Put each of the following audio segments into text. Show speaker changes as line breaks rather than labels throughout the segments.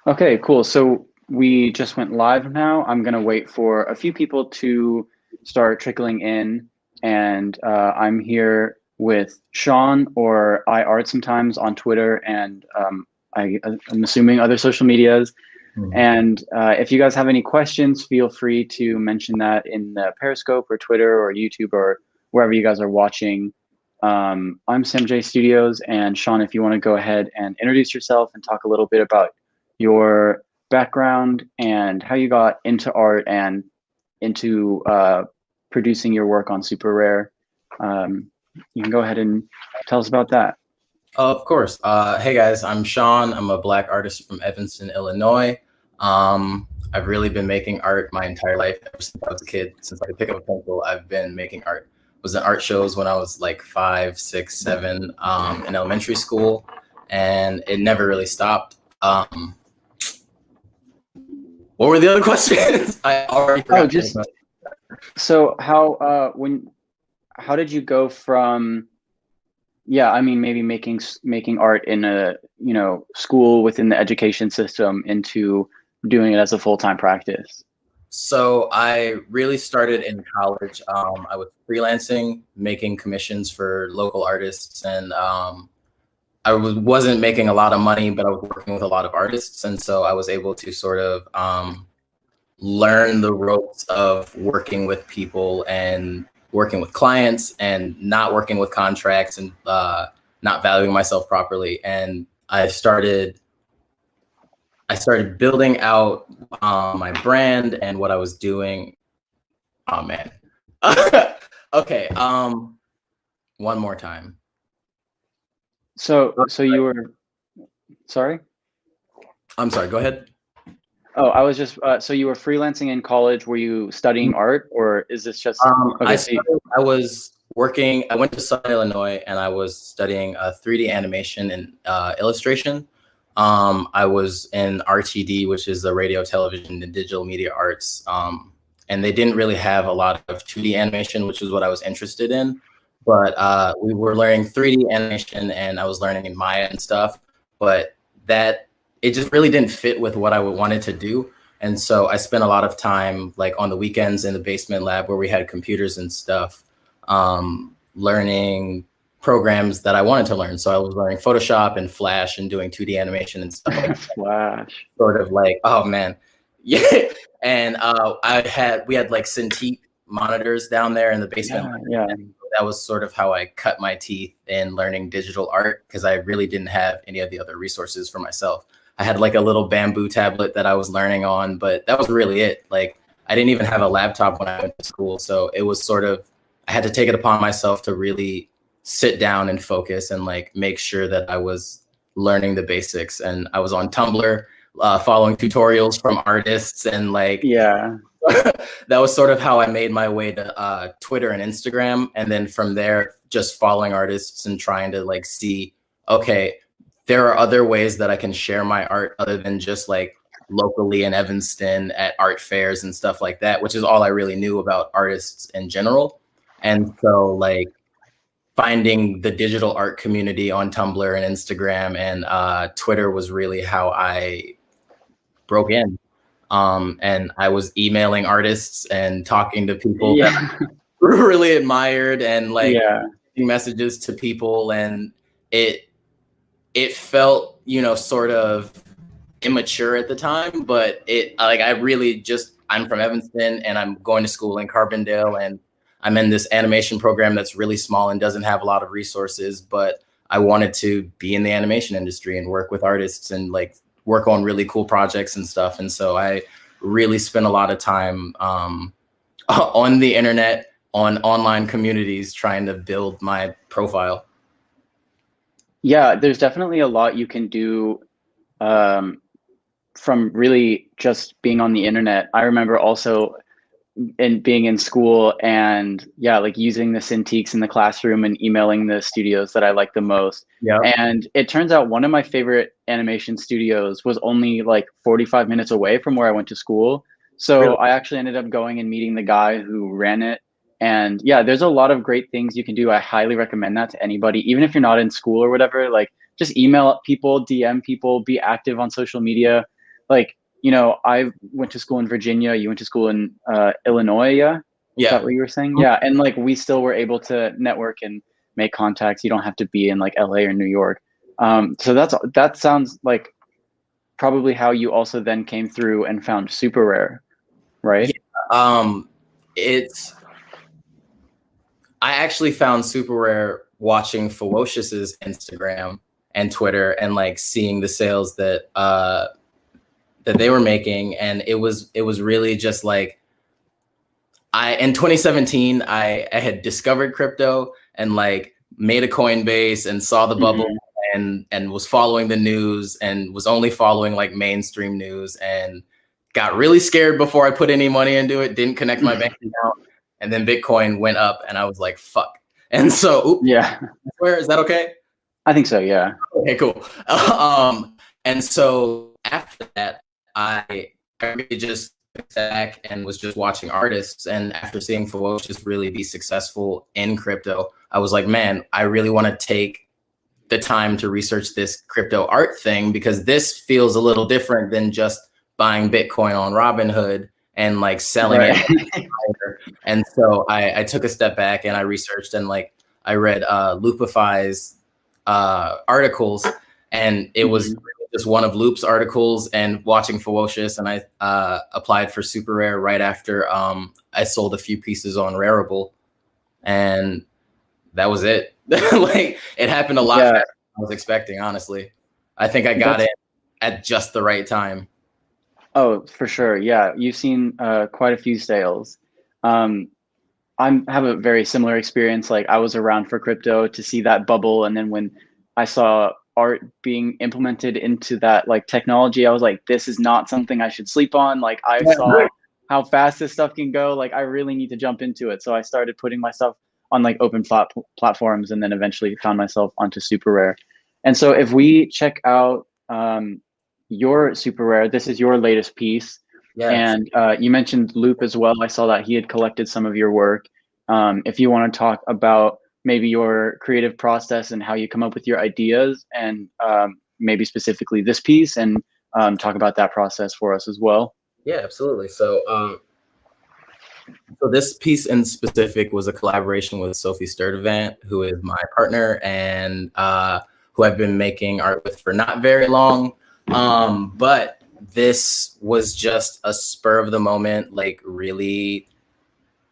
Okay, cool. So we just went live now. I'm gonna wait for a few people to start trickling in, and I'm here with Sean, or I art sometimes on Twitter, and I'm assuming other social medias.
Mhm.
And if you guys have any questions, feel free to mention that in the Periscope or Twitter or YouTube or wherever you guys are watching. I'm SamJ Studios, and Sean, if you want to go ahead and introduce yourself and talk a little bit about your background and how you got into art and into producing your work on SuperRare. You can go ahead and tell us about that.
Of course. Hey guys, I'm Sean. I'm a Black artist from Evanston, Illinois. I've really been making art my entire life ever since I was a kid. Since I could pick up a pencil, I've been making art. Was in art shows when I was like 5, 6, 7 in elementary school, and it never really stopped. What were the other questions? I already
Oh,
forgot.
just so how did you go from, yeah, I mean, maybe making art in a, school within the education system into doing it as a full-time practice?
So I really started in college. I was freelancing, making commissions for local artists, and wasn't making a lot of money, but I was working with a lot of artists, and so I was able to sort of learn the ropes of working with people and working with clients and not working with contracts and not valuing myself properly. And I started building out my brand and what I was doing. Oh man. Okay. One more time.
So you were, sorry?
I'm sorry. Go ahead.
Oh, I was just, so you were freelancing in college. Were you studying art, or is this just, okay,
I was working. I went to Southern Illinois, and I was studying 3D animation and illustration. I was in RTD, which is the radio, television, and digital media arts. And they didn't really have a lot of 2D animation, which is what I was interested in. But we were learning 3D animation, and I was learning in Maya and stuff. But that it just really didn't fit with what I wanted to do. And so I spent a lot of time like on the weekends in the basement lab where we had computers and stuff, learning programs that I wanted to learn. So I was learning Photoshop and Flash and doing 2D animation and stuff like that.
Flash.
Sort of like, oh man. Yeah. And we had like Cintiq monitors down there in the basement.
Yeah.
And that was sort of how I cut my teeth in learning digital art, because I really didn't have any of the other resources for myself. I had like a little bamboo tablet that I was learning on, but that was really it. Like I didn't even have a laptop when I went to school. So it was sort of, I had to take it upon myself to really sit down and focus and like make sure that I was learning the basics. And I was on Tumblr, following tutorials from artists, and like,
Yeah.
that was sort of how I made my way to Twitter and Instagram. And then from there, just following artists and trying to like see, okay, there are other ways that I can share my art other than just like locally in Evanston at art fairs and stuff like that, which is all I really knew about artists in general. And so like finding the digital art community on Tumblr and Instagram and Twitter was really how I broke in. And I was emailing artists and talking to people that
Yeah.
I really admired, and like
Yeah.
messages to people, and it felt, sort of immature at the time, but I really just, I'm from Evanston and I'm going to school in Carbondale, and I'm in this animation program that's really small and doesn't have a lot of resources, but I wanted to be in the animation industry and work with artists and like work on really cool projects and stuff. And so I really spent a lot of time on the internet, on online communities, trying to build my profile.
Yeah, there's definitely a lot you can do um, from really just being on the internet. I remember also in being in school and yeah, like using the Cintiqs in the classroom and emailing the studios that I like the most.
Yeah.
And it turns out one of my favorite animation studios was only like 45 minutes away from where I went to school. So
Really?
I actually ended up going and meeting the guy who ran it. And yeah, there's a lot of great things you can do. I highly recommend that to anybody, even if you're not in school or whatever. Like just email people, DM people, be active on social media. like, I went to school in Virginia, you went to school in Illinois, yeah? Is that what you were saying? Yeah, and like we still were able to network and make contacts. You don't have to be in like LA or New York. So that sounds like probably how you also then came through and found SuperRare, right?
Yeah, I actually found SuperRare watching Ferocious's Instagram and Twitter and like seeing the sales that they were making, and it was really just like in 2017 I had discovered crypto and like made a Coinbase and saw the bubble and was following the news and was only following like mainstream news and got really scared before I put any money into it, didn't connect my bank account, and then Bitcoin went up and I was like, fuck. And so,
Yeah,
where is that okay?
I think so. Yeah.
Okay, cool. And so after that, I really just went back and was just watching artists. And after seeing Ferocious really be successful in crypto, I was like, man, I really want to take the time to research this crypto art thing, because this feels a little different than just buying Bitcoin on Robinhood and like selling it. And so I took a step back and I researched and like I read Loopify's articles, and it was just one of Loop's articles and watching Ferocious, and I applied for SuperRare right after I sold a few pieces on Rarible, and that was it. Like it happened a lot faster than I was expecting, honestly. I think I got it at just the right time.
Oh, for sure. Yeah, you've seen quite a few sales. I have a very similar experience. Like I was around for crypto to see that bubble, and then when I saw art being implemented into that like technology, I was like, this is not something I should sleep on. Like I saw how fast this stuff can go. Like I really need to jump into it. So I started putting myself on like open platforms, and then eventually found myself onto SuperRare. And so if we check out your SuperRare, this is your latest piece.
Yes.
And you mentioned Loop as well. I saw that he had collected some of your work. If you want to talk about maybe your creative process and how you come up with your ideas, and maybe specifically this piece, and talk about that process for us as well.
Yeah, absolutely. So this piece in specific was a collaboration with Sophie Sturdivant, who is my partner and who I've been making art with for not very long. But this was just a spur of the moment, like really,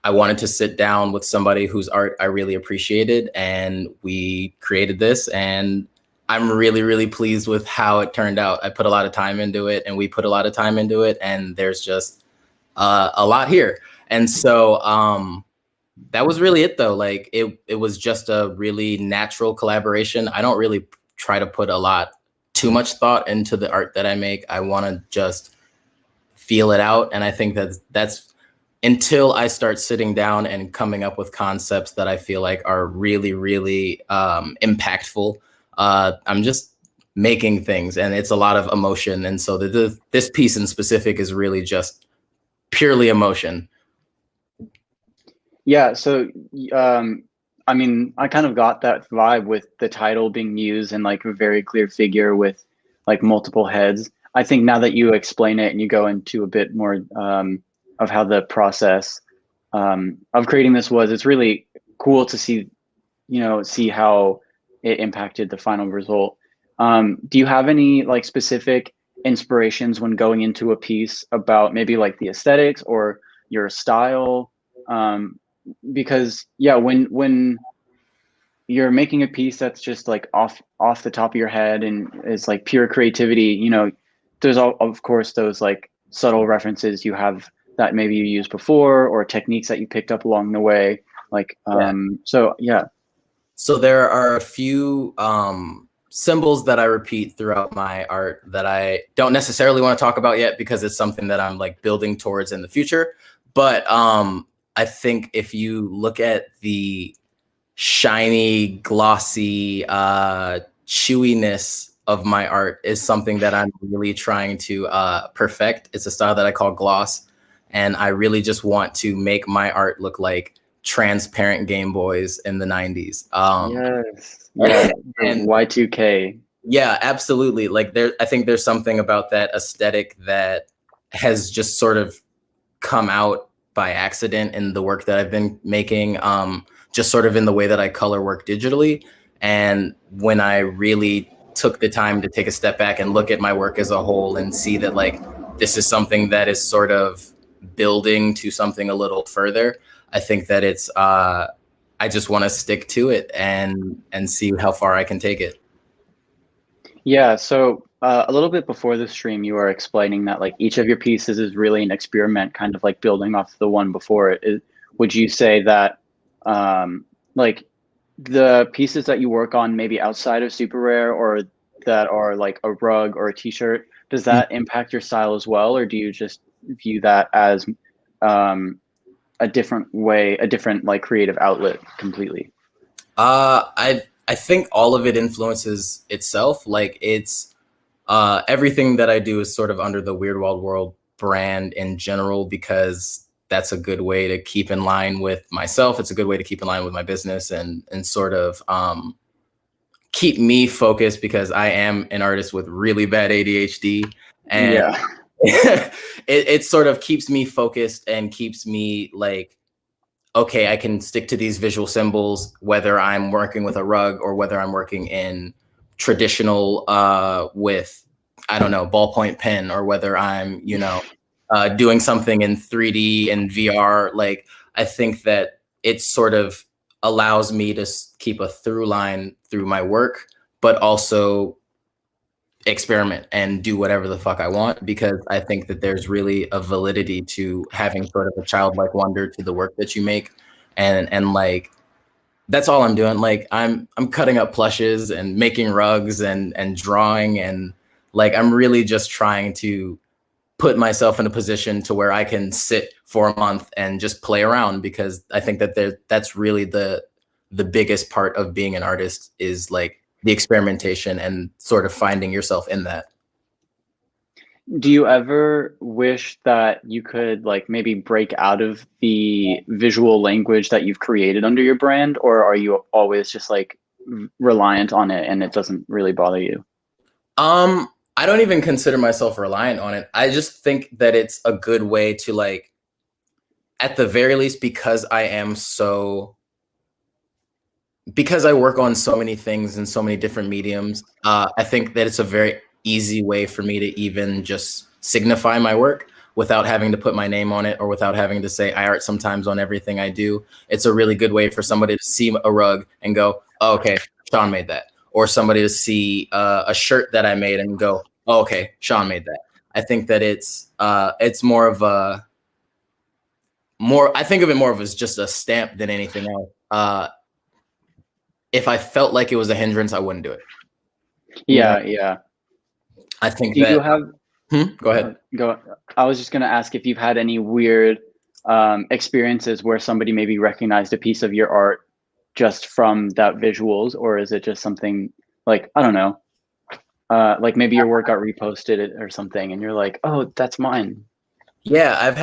I wanted to sit down with somebody whose art I really appreciated, and we created this, and I'm really, really pleased with how it turned out. I put a lot of time into it, and we put a lot of time into it, and there's just a lot here. And so that was really it though. Like it was just a really natural collaboration. I don't really try to put too much thought into the art that I make. I want to just feel it out. And I think that's until I start sitting down and coming up with concepts that I feel like are really, really impactful. I'm just making things, and it's a lot of emotion. And so this piece in specific is really just purely emotion.
Yeah, so I mean, I kind of got that vibe with the title being Muse and like a very clear figure with like multiple heads. I think now that you explain it and you go into a bit more of how the process of creating this was, it's really cool to see, see how it impacted the final result. Do you have any like specific inspirations when going into a piece about maybe like the aesthetics or your style? Because yeah, when you're making a piece that's just like off the top of your head and it's like pure creativity, there's of course those like subtle references you have that maybe you used before, or techniques that you picked up along the way, like so yeah.
So there are a few symbols that I repeat throughout my art that I don't necessarily want to talk about yet, because it's something that I'm like building towards in the future. But I think if you look at the shiny, glossy chewiness of my art is something that I'm really trying to perfect. It's a style that I call gloss. And I really just want to make my art look like transparent Game Boys in the 90s.
Yes. Yeah. And Y2K.
Yeah, absolutely. Like I think there's something about that aesthetic that has just sort of come out by accident in the work that I've been making, just sort of in the way that I color work digitally. And when I really took the time to take a step back and look at my work as a whole and see that like this is something that is sort of building to something a little further, I think that it's I just want to stick to it and see how far I can take it.
Yeah, so a little bit before the stream, you were explaining that like each of your pieces is really an experiment, kind of like building off the one before it. Would you say that like the pieces that you work on maybe outside of SuperRare or that are like a rug or a t-shirt, does that impact your style as well, or do you just view that as a different way, a different like creative outlet completely?
I think all of it influences itself. Like it's everything that I do is sort of under the Weird Wild World brand in general because that's a good way to keep in line with myself. It's a good way to keep in line with my business and sort of keep me focused because I am an artist with really bad ADHD, and
Yeah.
it sort of keeps me focused and keeps me like, okay, I can stick to these visual symbols, whether I'm working with a rug or whether I'm working in traditional with, I don't know, ballpoint pen, or whether I'm, doing something in 3D and VR. Like, I think that it sort of allows me to keep a through line through my work, but also experiment and do whatever the fuck I want, because I think that there's really a validity to having sort of a childlike wonder to the work that you make. And like that's all I'm doing. Like I'm cutting up plushes and making rugs and drawing, and like I'm really just trying to put myself in a position to where I can sit for a month and just play around, because I think that that's really the biggest part of being an artist, is like the experimentation and sort of finding yourself in that.
Do you ever wish that you could like maybe break out of the visual language that you've created under your brand, or are you always just like reliant on it and it doesn't really bother you?
I don't even consider myself reliant on it. I just think that it's a good way to like, at the very least, because I work on so many things in so many different mediums, I think that it's a very easy way for me to even just signify my work without having to put my name on it or without having to say I art sometimes on everything I do. It's a really good way for somebody to see a rug and go, oh, okay, Sean made that. Or somebody to see a shirt that I made and go, oh, okay, Sean made that. I think that it's more of I think of it more of as just a stamp than anything else. If I felt like it was a hindrance, I wouldn't do it.
Yeah, yeah.
I think
Do
that.
you have?
Go ahead.
Go. I was just gonna ask if you've had any weird experiences where somebody maybe recognized a piece of your art just from that visuals, or is it just something like, I don't know, like maybe your work got reposted or something, and you're like, oh, that's mine.
Yeah, I've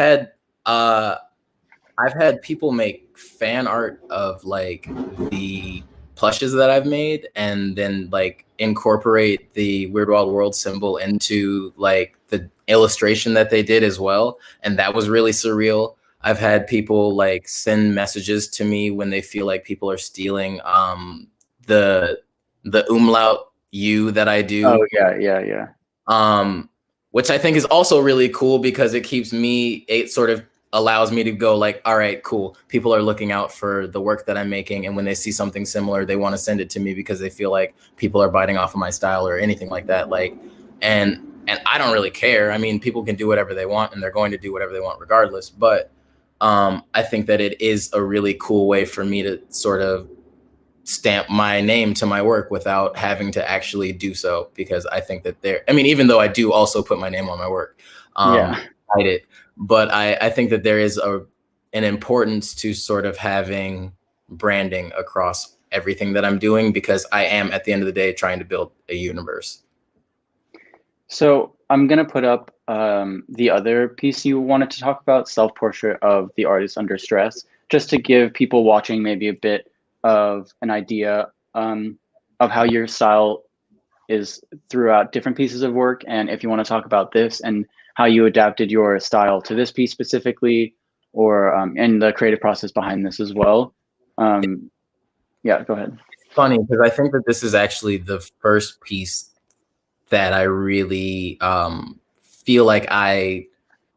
had people make fan art of like the plushes that I've made and then like incorporate the Weird Wild World symbol into like the illustration that they did as well. And that was really surreal. I've had people like send messages to me when they feel like people are stealing the umlaut U that I do.
Oh yeah, yeah, yeah.
Which I think is also really cool because it sort of allows me to go like, all right, cool. People are looking out for the work that I'm making. And when they see something similar, they want to send it to me because they feel like people are biting off of my style or anything like that. Like, and I don't really care. I mean, people can do whatever they want and they're going to do whatever they want regardless. But I think that it is a really cool way for me to sort of stamp my name to my work without having to actually do so, because I think that even though I do also put my name on my work,
Yeah.
hide it, but I think that there is an importance to sort of having branding across everything that I'm doing, because I am at the end of the day trying to build a universe.
So I'm gonna put up the other piece you wanted to talk about, self-portrait of the artist under stress, just to give people watching maybe a bit of an idea of how your style is throughout different pieces of work, and if you want to talk about this and how you adapted your style to this piece specifically, or and the creative process behind this as well. Yeah, go ahead.
It's funny because I think that this is actually the first piece that I really feel like I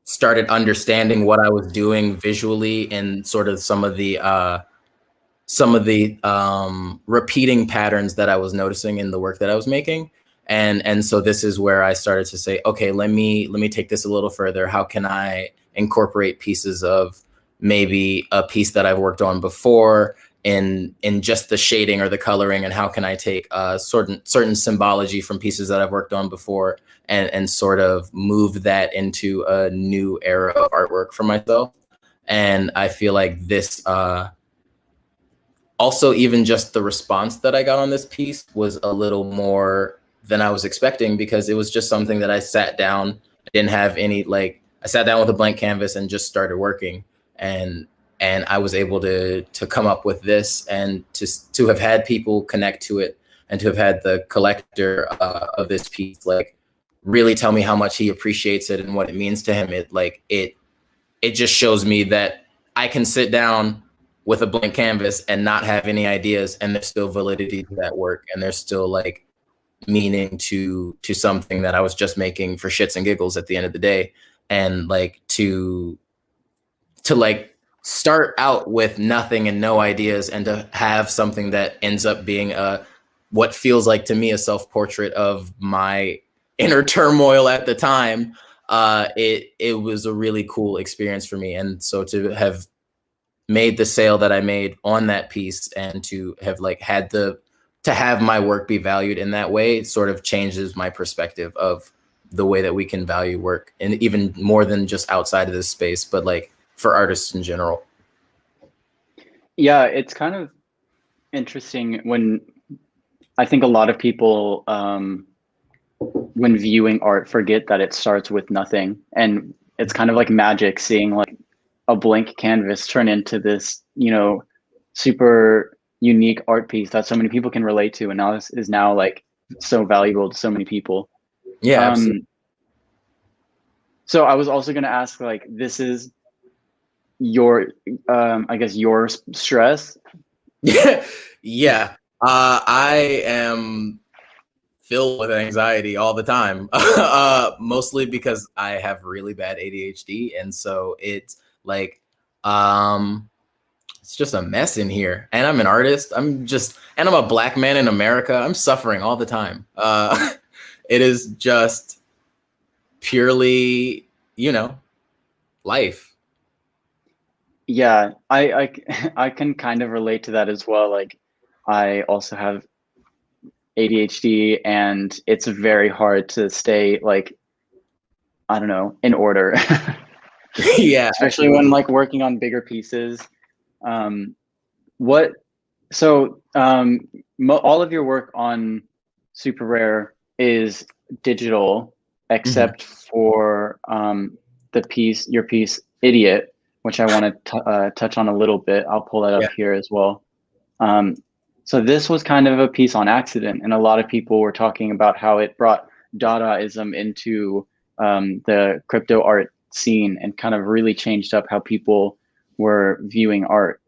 started understanding what I was doing visually and sort of some of the repeating patterns that I was noticing in the work that I was making. And so this is where I started to say, okay, let me take this a little further. How can I incorporate pieces of maybe a piece that I've worked on before in just the shading or the coloring, and how can I take certain symbology from pieces that I've worked on before and sort of move that into a new era of artwork for myself. And I feel like this also, even just the response that I got on this piece was a little more than I was expecting, because it was just something that I sat down. I didn't have any, like, I sat down with a blank canvas and just started working. And I was able to come up with this, and to have had people connect to it, and to have had the collector of this piece, like, really tell me how much he appreciates it and what it means to him. It just shows me that I can sit down with a blank canvas and not have any ideas, and there's still validity to that work, and there's still like meaning to something that I was just making for shits and giggles at the end of the day. And like to like start out with nothing and no ideas, and to have something that ends up being what feels like to me a self-portrait of my inner turmoil at the time. It was a really cool experience for me. And so to have made the sale that I made on that piece, and to have like to have my work be valued in that way, it sort of changes my perspective of the way that we can value work, and even more than just outside of this space, but like for artists in general.
Yeah, it's kind of interesting when I think a lot of people, when viewing art, forget that it starts with nothing, and it's kind of like magic seeing like a blank canvas turn into this, super unique art piece that so many people can relate to, and now this is now like so valuable to so many people.
Yeah, absolutely.
So I was also going to ask, like, this is your, I guess, your stress.
Yeah. I am filled with anxiety all the time, mostly because I have really bad ADHD. And so it's like, it's just a mess in here. And I'm an artist. And I'm a Black man in America. I'm suffering all the time. It is just purely, life.
Yeah, I I can kind of relate to that as well. Like, I also have ADHD, and it's very hard to stay, like, I don't know, in order.
Yeah,
Especially when like working on bigger pieces. What so all of your work on SuperRare is digital, except for your piece Idiot, which I want to touch on a little bit. I'll pull that up here as well. So this was kind of a piece on accident, and a lot of people were talking about how it brought Dadaism into the crypto art scene, and kind of really changed up how people were viewing art.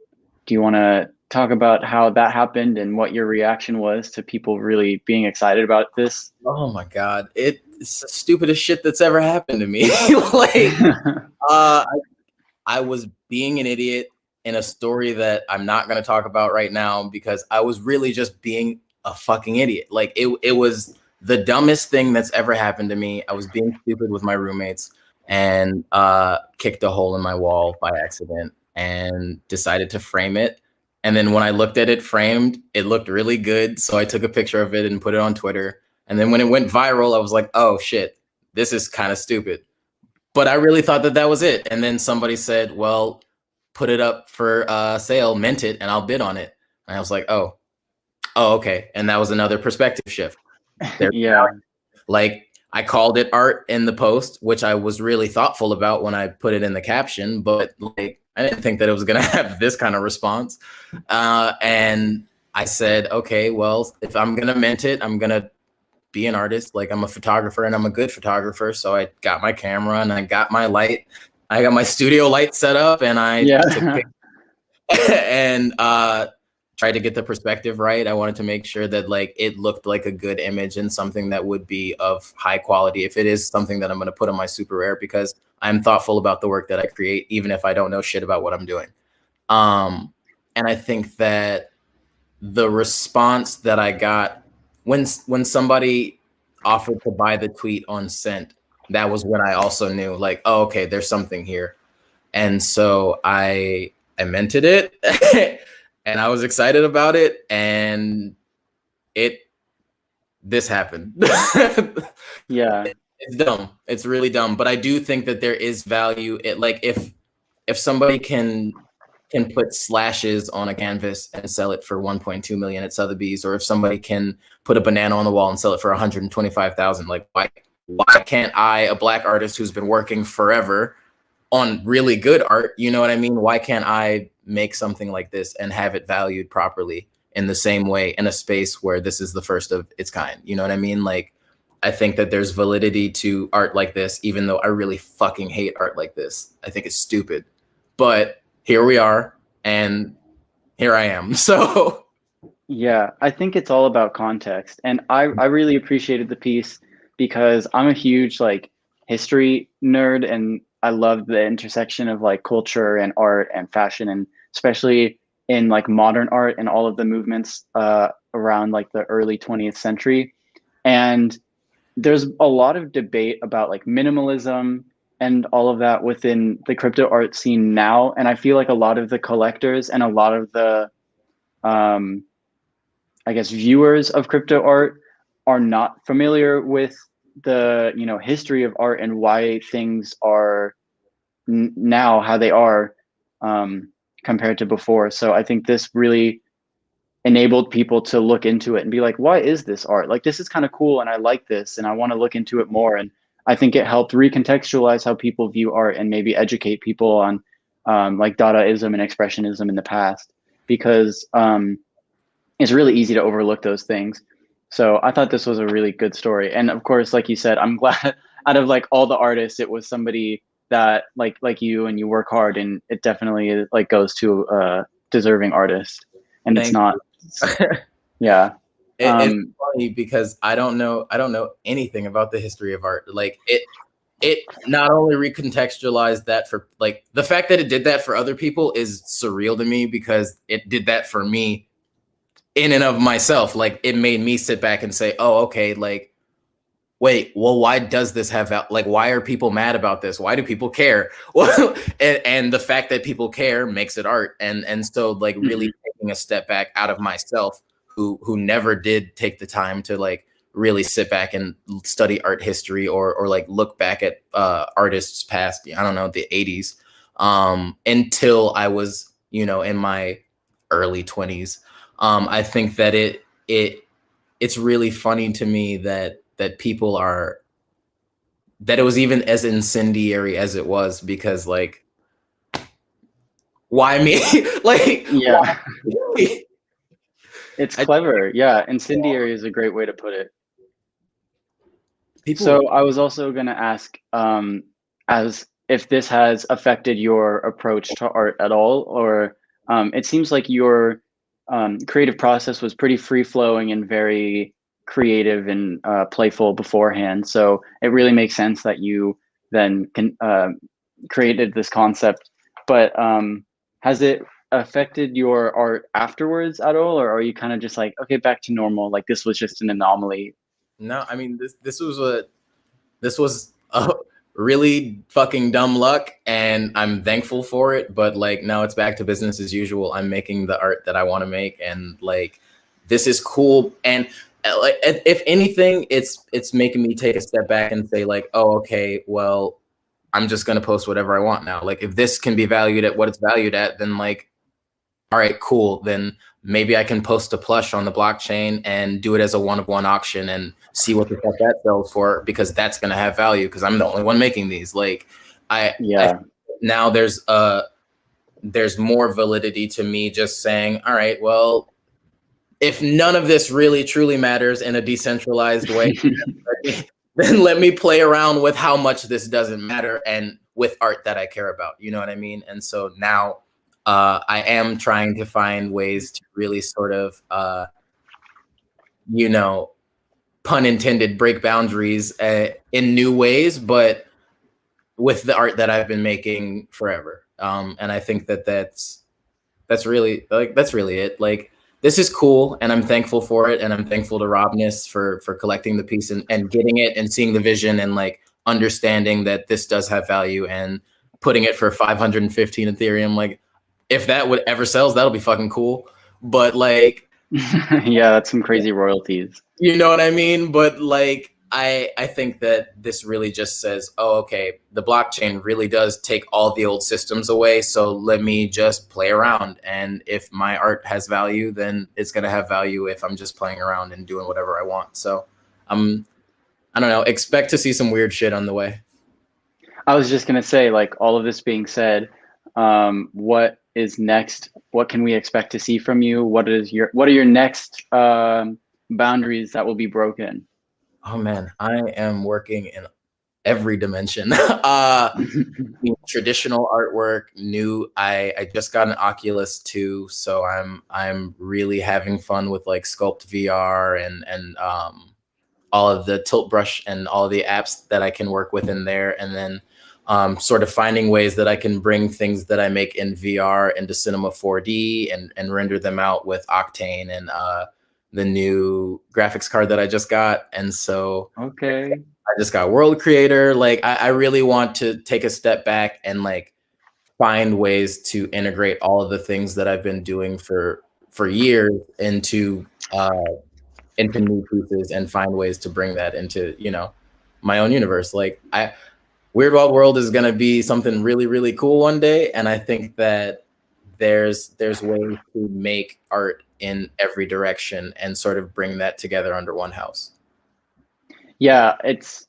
Do you want to talk about how that happened and what your reaction was to people really being excited about this?
Oh my God. It's the stupidest shit that's ever happened to me. Like, I was being an idiot in a story that I'm not going to talk about right now, because I was really just being a fucking idiot. Like, it was the dumbest thing that's ever happened to me. I was being stupid with my roommates, and kicked a hole in my wall by accident and decided to frame it. And then when I looked at it framed, it looked really good. So I took a picture of it and put it on Twitter. And then when it went viral, I was like, oh shit, this is kind of stupid. But I really thought that that was it. And then somebody said, well, put it up for sale, mint it, and I'll bid on it. And I was like, oh, okay. And that was another perspective shift.
Yeah.
Like, I called it art in the post, which I was really thoughtful about when I put it in the caption, but like, I didn't think that it was going to have this kind of response. And I said, okay, well, if I'm going to mint it, I'm going to be an artist. Like, I'm a photographer and I'm a good photographer. So I got my camera and I got my light. I got my studio light set up and I took pictures and tried to get the perspective right. I wanted to make sure that like it looked like a good image and something that would be of high quality if it is something that I'm going to put on my SuperRare, because I'm thoughtful about the work that I create, even if I don't know shit about what I'm doing. And I think that the response that I got when somebody offered to buy the tweet on Scent, that was when I also knew like, oh, okay, there's something here. And so I minted it and I was excited about it, and this happened.
Yeah.
It's dumb. It's really dumb. But I do think that there is value. It like if somebody can put slashes on a canvas and sell it for 1.2 million at Sotheby's, or if somebody can put a banana on the wall and sell it for 125,000, like why can't I, a Black artist who's been working forever on really good art, you know what I mean? Why can't I make something like this and have it valued properly in the same way in a space where this is the first of its kind? You know what I mean? Like, I think that there's validity to art like this, even though I really fucking hate art like this. I think it's stupid, but here we are and here I am. So
Yeah, I think it's all about context. And I really appreciated the piece because I'm a huge like history nerd, and I love the intersection of like culture and art and fashion, and especially in like modern art and all of the movements around like the early 20th century. And there's a lot of debate about like minimalism and all of that within the crypto art scene now. And I feel like a lot of the collectors and a lot of the I guess viewers of crypto art are not familiar with the history of art and why things are now how they are compared to before. So I think this really enabled people to look into it and be like, why is this art? Like, this is kind of cool and I like this and I want to look into it more. And I think it helped recontextualize how people view art and maybe educate people on like Dadaism and Expressionism in the past, because it's really easy to overlook those things. So I thought this was a really good story. And of course, like you said, I'm glad out of like all the artists, it was somebody that like you, and you work hard, and it definitely like goes to a deserving artist. And
Thank
it's not, yeah.
It's funny because I don't know anything about the history of art. Like it not only recontextualized that for like the fact that it did that for other people is surreal to me, because it did that for me in and of myself. Like, it made me sit back and say, oh, okay, like, wait, well, why does this have like, why are people mad about this? Why do people care? Well, and the fact that people care makes it art. And so like really taking a step back out of myself, who never did take the time to like really sit back and study art history or like look back at artists past, I don't know, the 80s, until I was, in my early 20s. I think that it's really funny to me that people are, that it was even as incendiary as it was, because like, why me? Like,
yeah,
why?
it's clever. Yeah, incendiary is a great way to put it.
People,
So I was also going to ask, as if this has affected your approach to art at all, or it seems like your creative process was pretty free flowing and very creative and playful beforehand. So it really makes sense that you then created this concept. But has it affected your art afterwards at all, or are you kind of just like, okay, back to normal? Like, this was just an anomaly?
no, I mean, this was a really fucking dumb luck, and I'm thankful for it. But like, now it's back to business as usual. I'm making the art that I want to make, and like, this is cool. And like, if anything, it's making me take a step back and say like, oh, okay, well, I'm just gonna post whatever I want now. Like, if this can be valued at what it's valued at, then like, all right, cool. Then maybe I can post a plush on the blockchain and do it as a one-of-one auction and see what the fuck that sells for, because that's going to have value because I'm the only one making these. Like, I now there's more validity to me just saying, all right, well, if none of this really truly matters in a decentralized way, then let me play around with how much this doesn't matter and with art that I care about. You know what I mean? And so now I am trying to find ways to really sort of, you know, pun intended, break boundaries in new ways, but with the art that I've been making forever. And I think that that's really it. Like, this is cool, and I'm thankful for it, and I'm thankful to Robness for collecting the piece and getting it and seeing the vision and like understanding that this does have value and putting it for 515 Ethereum. Like, if that would ever sells, that'll be fucking cool. But like,
Yeah, that's some crazy royalties.
you know what I mean? But like, I think that this really just says, oh, okay, the blockchain really does take all the old systems away. So let me just play around. And if my art has value, then it's gonna have value if I'm just playing around and doing whatever I want. So I don't know, expect to see some weird shit on the way.
I was just gonna say, like, all of this being said, what is next? What can we expect to see from you? What are your next boundaries that will be broken?
Oh man, I am working in every dimension. Traditional artwork, new. I just got an Oculus 2, so I'm really having fun with like Sculpt VR and all of the tilt brush and all of the apps that I can work with in there, and then sort of finding ways that I can bring things that I make in VR into Cinema 4D and render them out with Octane and the new graphics card that I just got. And so
Okay.
I just got World Creator. Like, I really want to take a step back and like find ways to integrate all of the things that I've been doing for years into new pieces and find ways to bring that into, you know, my own universe. Like, Weird Wild World is gonna be something really, really cool one day. And I think that there's ways to make art in every direction and sort of bring that together under one house.
Yeah, it's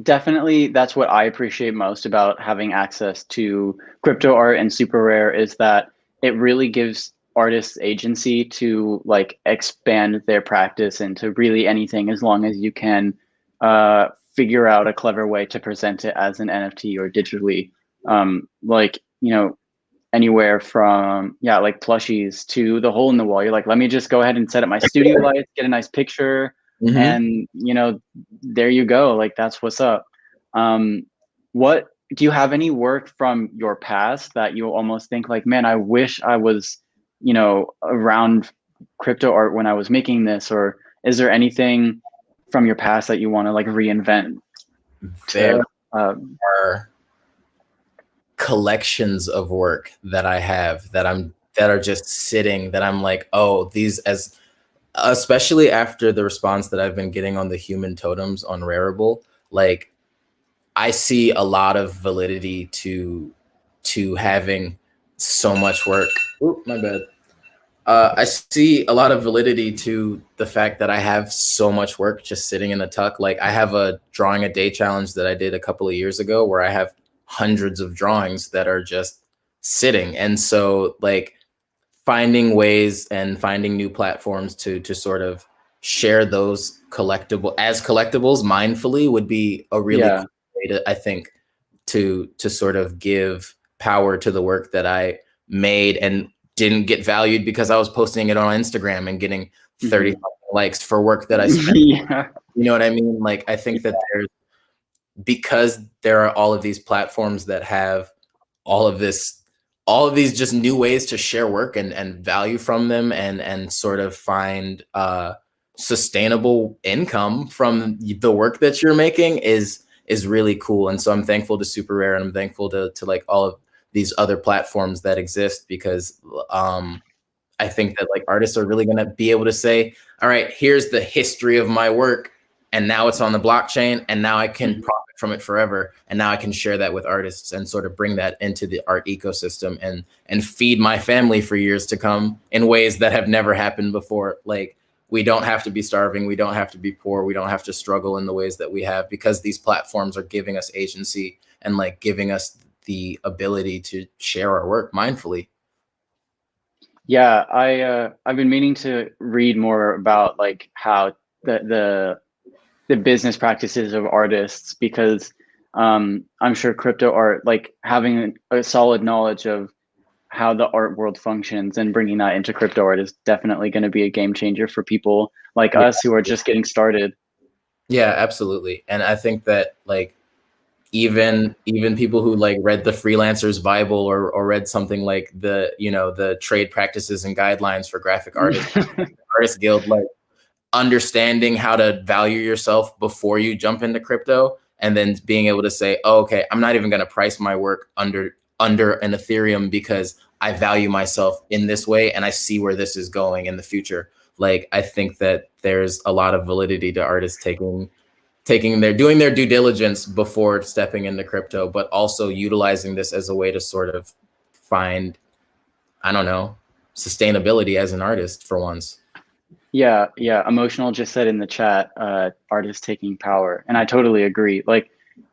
definitely, that's what I appreciate most about having access to crypto art and SuperRare, is that it really gives artists agency to like expand their practice into really anything, as long as you can figure out a clever way to present it as an NFT or digitally. Like, you know, anywhere from, yeah, like plushies to the hole in the wall. You're like, let me just go ahead and set up my studio lights, get a nice picture,
Mm-hmm.
and you know, there you go. Like, that's what's up. What do you have any work from your past that you almost think like, man, I wish I was, you know, around crypto art when I was making this? Or is there anything from your past that you want to like reinvent
There
to
are collections of work that I have that are just sitting, that I'm like, oh, these, as especially after the response that I've been getting on the human totems on Rareable, like, I see a lot of validity to having so much work. Oop, my bad. I see a lot of validity to the fact that I have so much work just sitting in a tuck. Like, I have a drawing a day challenge that I did a couple of years ago where I have hundreds of drawings that are just sitting. And so like, finding ways and finding new platforms to sort of share those collectibles mindfully would be a really
yeah.
cool way to, I think, to sort of give power to the work that I made and didn't get valued because I was posting it on Instagram and getting 30 likes for work that I spent.
Yeah.
You know what I mean? Like, I think that because there are all of these platforms that have all of these just new ways to share work and value from them and sort of find sustainable income from the work that you're making is really cool. And so I'm thankful to SuperRare, and I'm thankful to like all of these other platforms that exist, because I think that like artists are really going to be able to say, all right, here's the history of my work, and now it's on the blockchain, and now I can profit from it forever, and now I can share that with artists and sort of bring that into the art ecosystem and feed my family for years to come in ways that have never happened before. Like, we don't have to be starving, we don't have to be poor, we don't have to struggle in the ways that we have, because these platforms are giving us agency and like giving us the ability to share our work mindfully.
Yeah, I've been meaning to read more about like how the business practices of artists because I'm sure crypto art, like having a solid knowledge of how the art world functions and bringing that into crypto art is definitely going to be a game changer for people like
Yeah,
us who are just getting started.
yeah, absolutely. And I think that like even people who like read the freelancer's bible or read something like the the trade practices and guidelines for graphic artists, artist guild, like understanding how to value yourself before you jump into crypto, and then being able to say, oh, okay, I'm not even going to price my work under an Ethereum because I value myself in this way and I see where this is going in the future. Like, I think that there's a lot of validity to artists doing their due diligence before stepping into crypto, but also utilizing this as a way to sort of find, I don't know, sustainability as an artist for once.
Yeah, yeah. Emotional just said in the chat, artists taking power. And I totally agree. Like,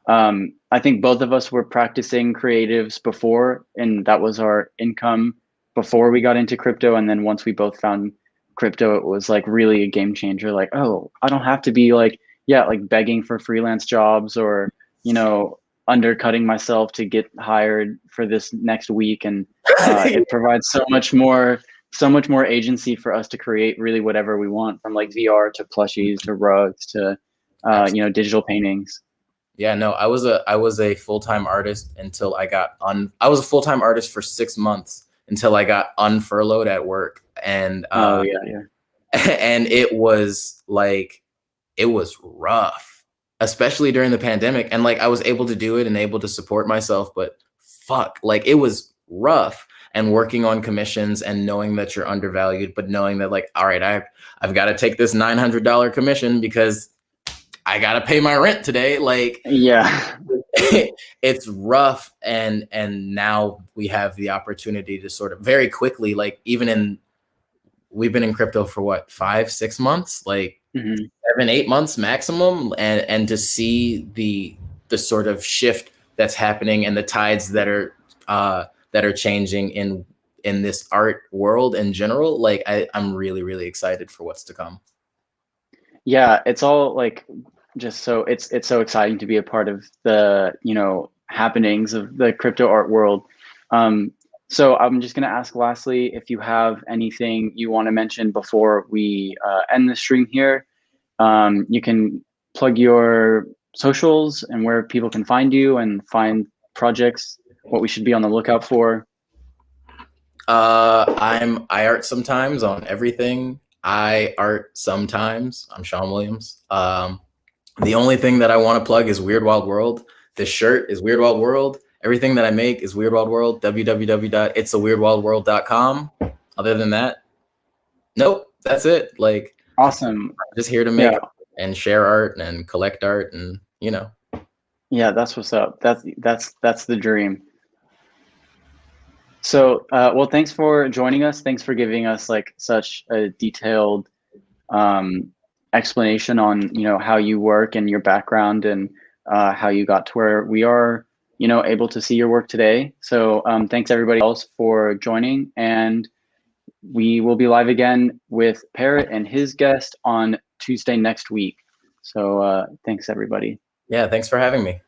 I think both of us were practicing creatives before, and that was our income before we got into crypto. And then once we both found crypto, it was like really a game changer. Like, oh, I don't have to be like, yeah, like begging for freelance jobs or, you know, undercutting myself to get hired for this next week. And it provides so much more agency for us to create really whatever we want, from like VR to plushies to rugs to digital paintings.
Yeah, no, I was a full-time artist until I was a full-time artist for 6 months until I got unfurloughed at work. And
Oh yeah, yeah.
and it was like, it was rough, especially during the pandemic. And like, I was able to do it and able to support myself, but fuck, like it was rough. And working on commissions and knowing that you're undervalued, but knowing that like, all right, I've got to take this $900 commission because I got to pay my rent today. Like,
Yeah.
it's rough. And now we have the opportunity to sort of very quickly, like, we've been in crypto for what, 5, 6 months, like
Hmm.
7, 8 months maximum. And to see the sort of shift that's happening and the tides that are changing in this art world in general, like I'm really, really excited for what's to come.
Yeah, it's all like just so it's so exciting to be a part of the, happenings of the crypto art world. Um, so I'm just gonna ask lastly if you have anything you want to mention before we end the stream here. You can plug your socials and where people can find you and find projects, what we should be on the lookout for.
I art sometimes on everything. I art sometimes. I'm Sean Williams. The only thing that I want to plug is Weird Wild World. This shirt is Weird Wild World. Everything that I make is Weird Wild World. www.itsaweirdwildworld.com. Other than that, nope, that's it. Like,
Awesome.
I'm just here to make
Yeah.
art and share art and collect art, and
Yeah, that's what's up. That's the dream. So, well, thanks for joining us. Thanks for giving us like such a detailed um, explanation on how you work and your background and how you got to where we are, able to see your work today. So, thanks everybody else for joining, and we will be live again with Parrot and his guest on Tuesday next week. So, thanks everybody.
yeah. Thanks for having me.